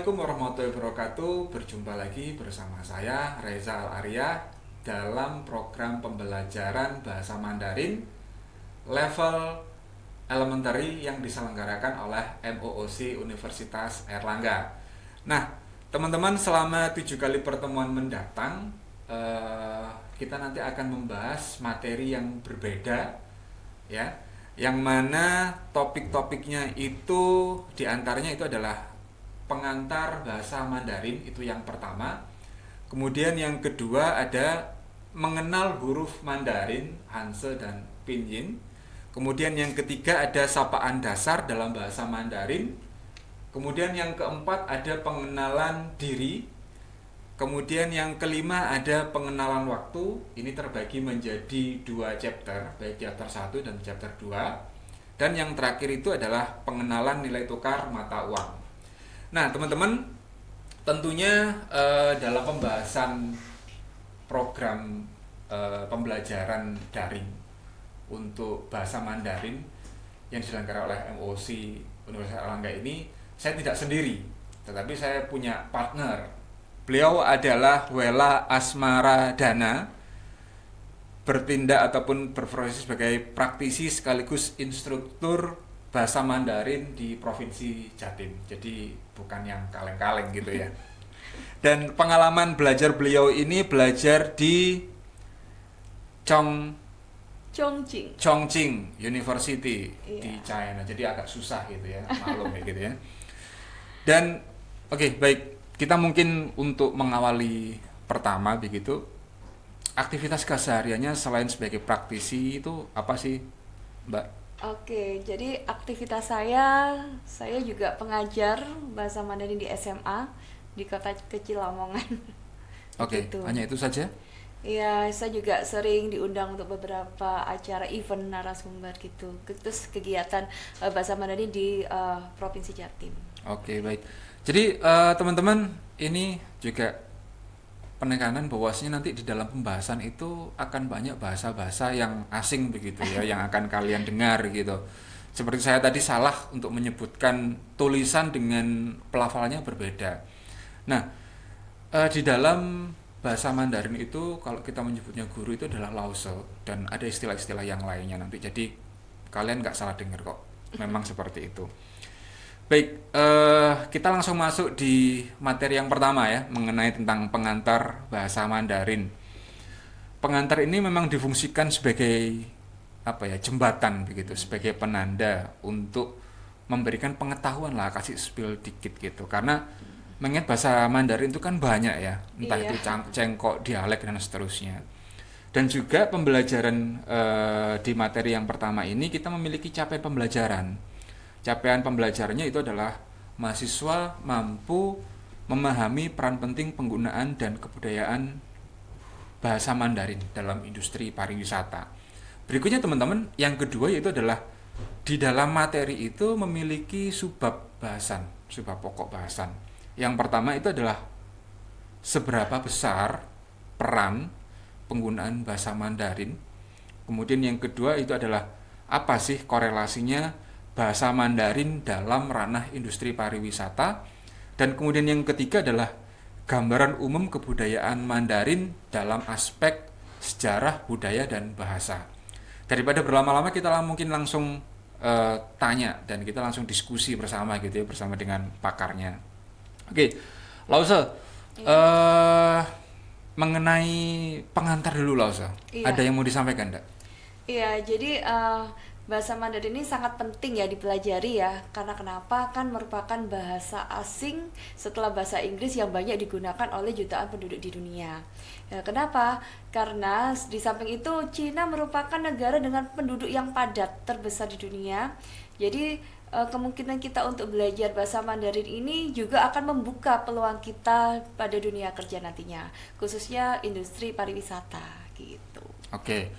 Assalamualaikum warahmatullahi wabarakatuh. Berjumpa lagi bersama saya Reza Al-Arya dalam program pembelajaran bahasa Mandarin level elementary yang diselenggarakan oleh MOOC Universitas Airlangga. Nah, teman-teman, selama 7 kali pertemuan mendatang kita nanti akan membahas materi yang berbeda, ya, yang mana topik-topiknya itu diantaranya itu adalah pengantar bahasa Mandarin, itu yang pertama. Kemudian yang kedua ada mengenal huruf Mandarin, Hanse dan Pinyin. Kemudian yang ketiga ada sapaan dasar dalam bahasa Mandarin. Kemudian yang keempat ada pengenalan diri. Kemudian yang kelima ada pengenalan waktu. Ini terbagi menjadi 2 chapter, baik chapter 1 dan chapter 2. Dan yang terakhir itu adalah pengenalan nilai tukar mata uang. Nah, teman-teman, tentunya dalam pembahasan program pembelajaran daring untuk bahasa Mandarin yang diselenggarakan oleh MOOC Universitas Airlangga ini, saya tidak sendiri, tetapi saya punya partner. Beliau adalah Wela Asmara Dana, bertindak ataupun berprofesi sebagai praktisi sekaligus instruktur bahasa Mandarin di Provinsi Jatim. Jadi bukan yang kaleng-kaleng gitu ya. Dan pengalaman belajar beliau ini belajar di Chongqing University di China. Jadi agak susah gitu ya, maklum ya gitu ya. Dan oke, baik, kita mungkin untuk mengawali pertama begitu, aktivitas kesehariannya selain sebagai praktisi itu apa sih, Mbak? Oke, jadi aktivitas saya juga pengajar bahasa Mandarin di SMA di kota kecil Lamongan. Oke, Gitu. hanya itu saja. Iya, saya juga sering diundang untuk beberapa acara event narasumber gitu. Terus kegiatan bahasa Mandarin di Provinsi Jatim. Oke, baik. Jadi teman-teman, ini juga penekanan bahwasanya nanti di dalam pembahasan itu akan banyak bahasa-bahasa yang asing begitu ya, yang akan kalian dengar gitu. Seperti saya tadi salah untuk menyebutkan tulisan dengan pelafalannya berbeda. Nah, di dalam bahasa Mandarin itu kalau kita menyebutnya guru itu adalah lause, dan ada istilah-istilah yang lainnya nanti. Jadi kalian nggak salah dengar kok. Memang seperti itu. Baik, kita langsung masuk di materi yang pertama ya, mengenai tentang pengantar bahasa Mandarin. Pengantar ini memang difungsikan sebagai apa ya, jembatan begitu, sebagai penanda untuk memberikan pengetahuan lah, kasih spill dikit gitu. Karena mengingat bahasa Mandarin itu kan banyak ya, entah Iya. itu cengkok, dialek dan seterusnya. Dan juga pembelajaran di materi yang pertama ini kita memiliki capaian pembelajaran. Capaian pembelajarannya itu adalah mahasiswa mampu memahami peran penting penggunaan dan kebudayaan bahasa Mandarin dalam industri pariwisata. Berikutnya teman-teman, yang kedua yaitu adalah di dalam materi itu memiliki subbab bahasan, subbab pokok bahasan. Yang pertama itu adalah seberapa besar peran penggunaan bahasa Mandarin. Kemudian yang kedua itu adalah apa sih korelasinya bahasa Mandarin dalam ranah industri pariwisata. Dan kemudian yang ketiga adalah gambaran umum kebudayaan Mandarin dalam aspek sejarah, budaya, dan bahasa. Daripada berlama-lama, kita mungkin langsung tanya dan kita langsung diskusi bersama gitu ya, bersama dengan pakarnya. Oke, Lause, Iya. mengenai pengantar dulu Lause. Iya. Ada yang mau disampaikan enggak? Iya, jadi bahasa Mandarin ini sangat penting ya dipelajari ya. Karena kenapa? Kan merupakan bahasa asing setelah bahasa Inggris yang banyak digunakan oleh jutaan penduduk di dunia. Ya, kenapa? Karena di samping itu Cina merupakan negara dengan penduduk yang padat terbesar di dunia. Jadi kemungkinan kita untuk belajar bahasa Mandarin ini juga akan membuka peluang kita pada dunia kerja nantinya, khususnya industri pariwisata gitu. Oke.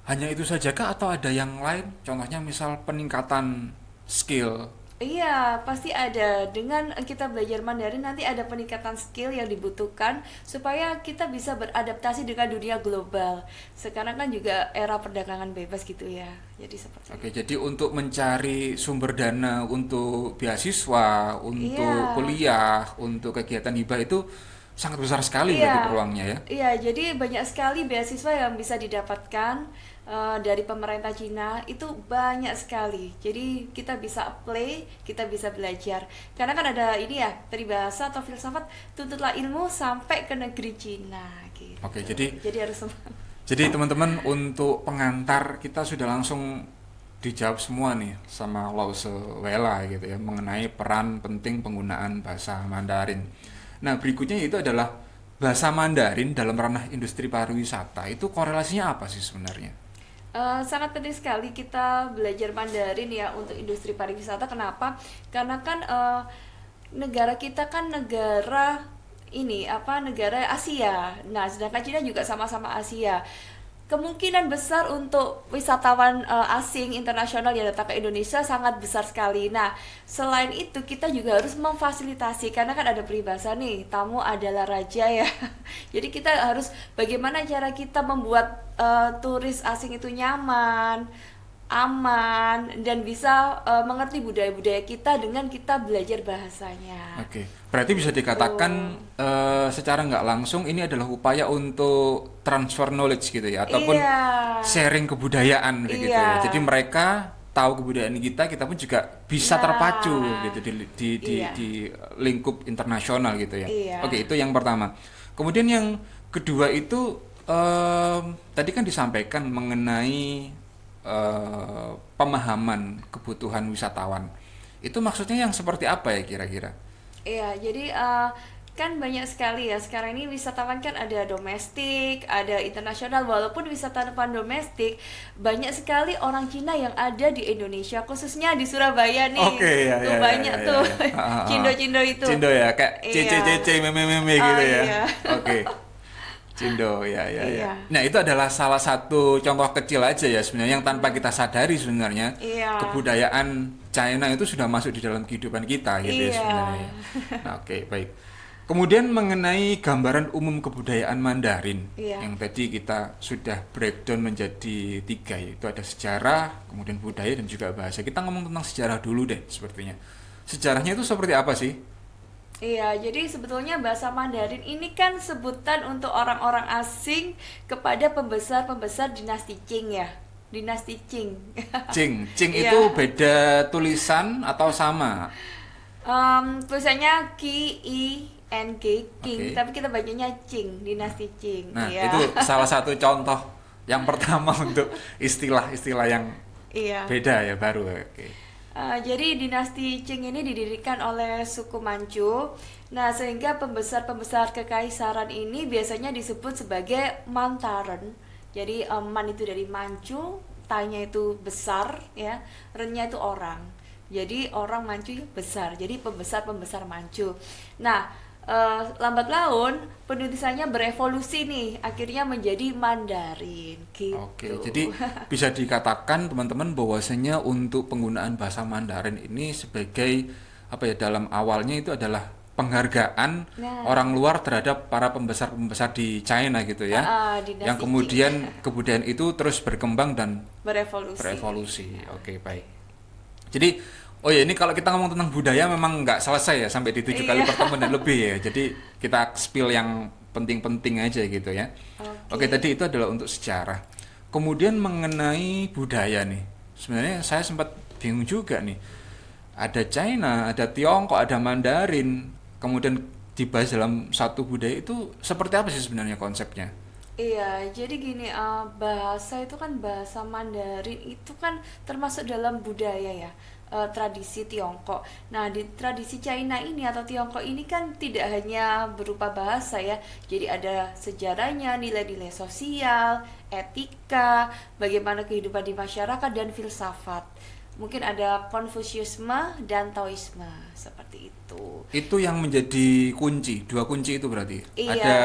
Hanya itu saja kah atau ada yang lain? Contohnya misal peningkatan skill Iya, pasti ada. Dengan kita belajar Mandarin nanti ada peningkatan skill yang dibutuhkan supaya kita bisa beradaptasi dengan dunia global. Sekarang kan juga era perdagangan bebas gitu ya. Jadi seperti Oke, itu. jadi untuk mencari sumber dana untuk beasiswa, untuk Iya. kuliah, untuk kegiatan hibah itu sangat besar sekali berarti Iya, peluangnya ya. iya. Jadi banyak sekali beasiswa yang bisa didapatkan dari pemerintah Cina itu banyak sekali. Jadi kita bisa apply, kita bisa belajar. Karena kan ada ini ya peribahasa atau filsafat tuntutlah ilmu sampai ke negeri Cina Oke, gitu. jadi Jadi harus teman-teman untuk pengantar kita sudah langsung dijawab semua nih sama Lause Wella gitu ya mengenai peran penting penggunaan bahasa Mandarin. Nah, berikutnya itu adalah bahasa Mandarin dalam ranah industri pariwisata. Itu korelasinya apa sih sebenarnya? Sangat penting sekali kita belajar Mandarin ya untuk industri pariwisata. Kenapa? Karena kan negara kita kan negara ini apa negara Asia. Nah, sedangkan Cina juga sama-sama Asia. Kemungkinan besar untuk wisatawan asing internasional yang datang ke Indonesia sangat besar sekali. Nah, selain itu kita juga harus memfasilitasi karena kan ada peribahasa nih, tamu adalah raja ya. Jadi kita harus bagaimana cara kita membuat turis asing itu nyaman, aman dan bisa mengerti budaya-budaya kita dengan kita belajar bahasanya. Oke, berarti bisa dikatakan Tuh. secara nggak langsung ini adalah upaya untuk transfer knowledge gitu ya, ataupun Iya. sharing kebudayaan begitu Iya. ya. Jadi mereka tahu kebudayaan kita pun juga bisa terpacu Nah. gitu Iya. di lingkup internasional gitu ya. Iya. Oke, itu yang pertama. Kemudian yang kedua itu tadi kan disampaikan mengenai pemahaman kebutuhan wisatawan. Itu maksudnya yang seperti apa ya kira-kira? Iya, jadi kan banyak sekali ya sekarang ini wisatawan kan ada domestik, ada internasional. Walaupun wisatawan domestik banyak sekali orang Cina yang ada di Indonesia, khususnya di Surabaya nih. Oke, ya, Tuh ya, ya, banyak ya, ya, tuh ya. cindo-cindo itu. Cindo ya, kayak Iya. CC meme-meme Oh gitu ya. iya. Oke, Cindo, ya, ya, ya. Iya. Nah, itu adalah salah satu contoh kecil aja ya sebenarnya yang tanpa kita sadari sebenarnya Iya. kebudayaan China itu sudah masuk di dalam kehidupan kita gitu ya Iya. sebenarnya. Nah, oke, baik. Kemudian mengenai gambaran umum kebudayaan Mandarin Iya. yang tadi kita sudah breakdown menjadi tiga yaitu ada sejarah, kemudian budaya dan juga bahasa. Kita ngomong tentang sejarah dulu deh sepertinya. Sejarahnya itu seperti apa sih? Iya, jadi sebetulnya bahasa Mandarin ini kan sebutan untuk orang-orang asing kepada pembesar-pembesar dinasti Qing ya. Dinasti Qing. Qing itu Iya. beda tulisan atau sama? Tulisannya Qi I N G King, Oke. tapi kita bacanya Qing, dinasti Qing. Nah, Iya. itu salah satu contoh yang pertama untuk istilah-istilah yang Iya. beda ya baru. Oke. Jadi dinasti Qing ini didirikan oleh suku Manchu. Nah, sehingga pembesar-pembesar kekaisaran ini biasanya disebut sebagai Mantaran. Jadi Man itu dari Manchu, Tanya itu besar, ya, Rennya itu orang. Jadi orang Manchu besar. Jadi pembesar-pembesar Manchu. Nah, lambat laun penulisannya berevolusi nih, akhirnya menjadi Mandarin Oke, gitu. jadi bisa dikatakan teman-teman bahwasanya untuk penggunaan bahasa Mandarin ini sebagai apa ya dalam awalnya itu adalah penghargaan Nah, orang luar terhadap para pembesar-pembesar di China gitu ya. dinasti Yang Qing kemudian kebudayaan itu terus berkembang dan berevolusi. berevolusi. Oke, baik. Jadi, oh ya ini kalau kita ngomong tentang budaya memang nggak selesai ya sampai di 7 kali Iya. pertemuan dan lebih ya. Jadi kita spill yang penting-penting aja gitu ya. Oke, Oke. tadi itu adalah untuk sejarah. Kemudian mengenai budaya nih. Sebenarnya saya sempat bingung juga nih. Ada China, ada Tiongkok, ada Mandarin. Kemudian dibahas dalam satu budaya itu seperti apa sih sebenarnya konsepnya? Iya, jadi gini, bahasa itu kan bahasa Mandarin itu kan termasuk dalam budaya ya, tradisi Tiongkok. Nah, di tradisi China ini atau Tiongkok ini kan tidak hanya berupa bahasa ya, jadi ada sejarahnya, nilai-nilai sosial, etika, bagaimana kehidupan di masyarakat dan filsafat. Mungkin ada Konfusiusme dan Taoisme seperti itu. Itu yang menjadi kunci, dua kunci itu berarti. Iya. Ada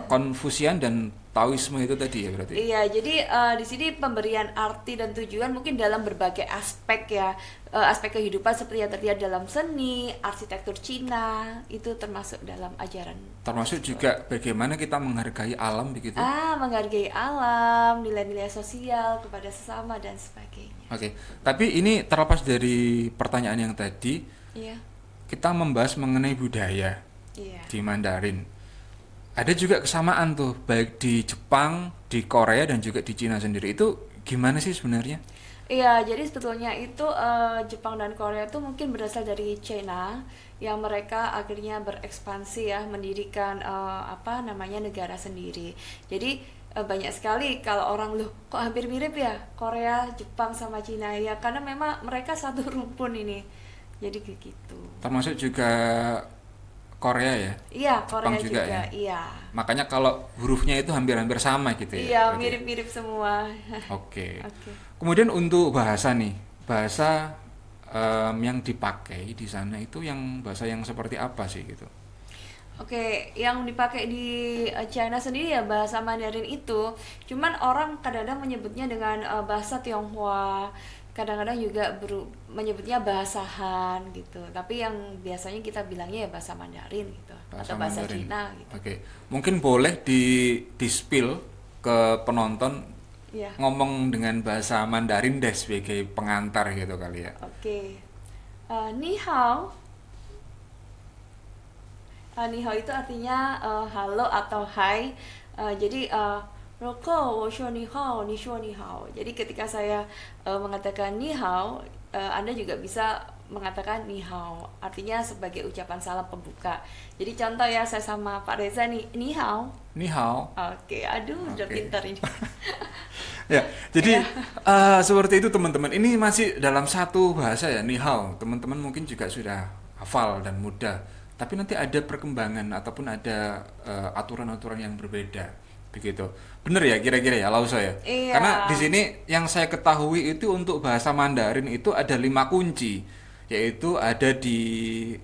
Konfusian dan Taoisme itu tadi ya berarti. Iya, jadi di sini pemberian arti dan tujuan mungkin dalam berbagai aspek ya, aspek kehidupan seperti yang terlihat dalam seni, arsitektur Cina, itu termasuk dalam ajaran. Termasuk juga bagaimana kita menghargai alam begitu. Menghargai alam, nilai-nilai sosial kepada sesama dan sebagainya. Oke, tapi ini terlepas dari pertanyaan yang tadi, Iya, kita membahas mengenai budaya iya. di Mandarin. Ada juga kesamaan tuh, baik di Jepang, di Korea, dan juga di Cina sendiri. Itu gimana sih sebenarnya? Iya, jadi sebetulnya itu Jepang dan Korea itu mungkin berasal dari China yang mereka akhirnya berekspansi ya, mendirikan apa namanya negara sendiri. Jadi banyak sekali kalau orang loh kok hampir mirip ya Korea, Jepang sama Cina ya karena memang mereka satu rumpun ini. Jadi begitu. Termasuk juga Korea ya? Iya, Jepang Korea juga juga, ya? iya. Makanya kalau hurufnya itu hampir-hampir sama gitu ya? Iya, Berarti. mirip-mirip semua. Oke. Oke. Kemudian untuk bahasa nih, bahasa yang dipakai di sana itu yang bahasa yang seperti apa sih gitu? Oke, yang dipakai di China sendiri ya bahasa Mandarin itu, cuman orang kadang-kadang menyebutnya dengan bahasa Tionghoa, kadang-kadang juga menyebutnya bahasa Han gitu. Tapi yang biasanya kita bilangnya ya bahasa Mandarin gitu, Bahasa atau bahasa Mandarin. Cina gitu. Oke. Mungkin boleh di spill ke penonton Ya, ngomong dengan bahasa Mandarin deh sebagai pengantar gitu kali ya. oke. Ni hao. Ni hao itu artinya halo atau hai. Jadi roko wo shuo ni hao, ni shuo ni hao. Jadi ketika saya mengatakan ni hao, Anda juga bisa mengatakan ni hao. Artinya sebagai ucapan salam pembuka. Jadi contoh ya saya sama Pak Reza nih, ni hao. Ni hao. Oke, aduh udah Oke. pintar ini. Ya, jadi Ya. seperti itu teman-teman. Ini masih dalam satu bahasa ya, ni hao. Teman-teman mungkin juga sudah hafal dan mudah. Tapi nanti ada perkembangan ataupun ada aturan-aturan yang berbeda, begitu. Bener ya kira-kira ya, Lauso ya. Iya. Karena di sini yang saya ketahui itu untuk bahasa Mandarin itu ada 5 kunci, yaitu ada di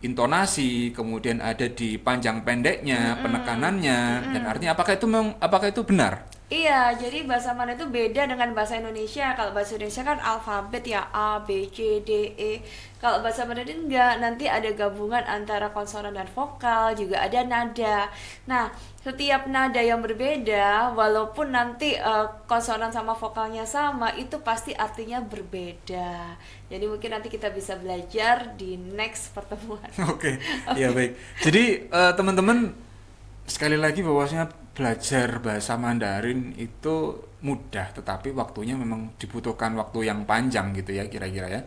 intonasi, kemudian ada di panjang pendeknya, penekanannya, dan artinya apakah itu benar? Iya, jadi bahasa Mandarin itu beda dengan bahasa Indonesia. Kalau bahasa Indonesia kan alfabet ya A, B, C, D, E. Kalau bahasa Mandarin enggak, nanti ada gabungan antara konsonan dan vokal, juga ada nada. Nah, setiap nada yang berbeda, walaupun nanti konsonan sama vokalnya sama, itu pasti artinya berbeda. Jadi mungkin nanti kita bisa belajar di next pertemuan. Oke, ya baik. Jadi teman-teman sekali lagi bahwasanya belajar bahasa Mandarin itu mudah, tetapi waktunya memang dibutuhkan waktu yang panjang gitu ya kira-kira ya.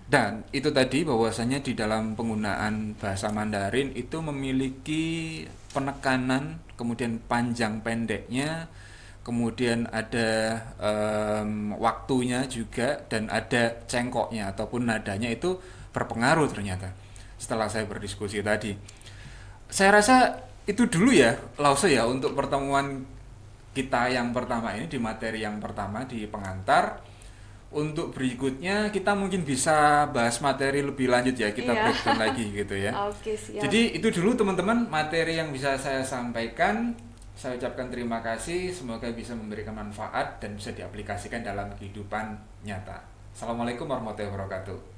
Dan itu tadi bahwasanya di dalam penggunaan bahasa Mandarin itu memiliki penekanan, kemudian panjang pendeknya, kemudian ada waktunya juga dan ada cengkoknya ataupun nadanya itu berpengaruh ternyata. Setelah saya berdiskusi tadi, saya rasa itu dulu ya, Lause ya untuk pertemuan kita yang pertama ini di materi yang pertama di pengantar. Untuk berikutnya kita mungkin bisa bahas materi lebih lanjut ya, kita Iya. breakdown lagi gitu ya. Oke, siap. Jadi itu dulu teman-teman materi yang bisa saya sampaikan. Saya ucapkan terima kasih, semoga bisa memberikan manfaat dan bisa diaplikasikan dalam kehidupan nyata. Assalamualaikum warahmatullahi wabarakatuh.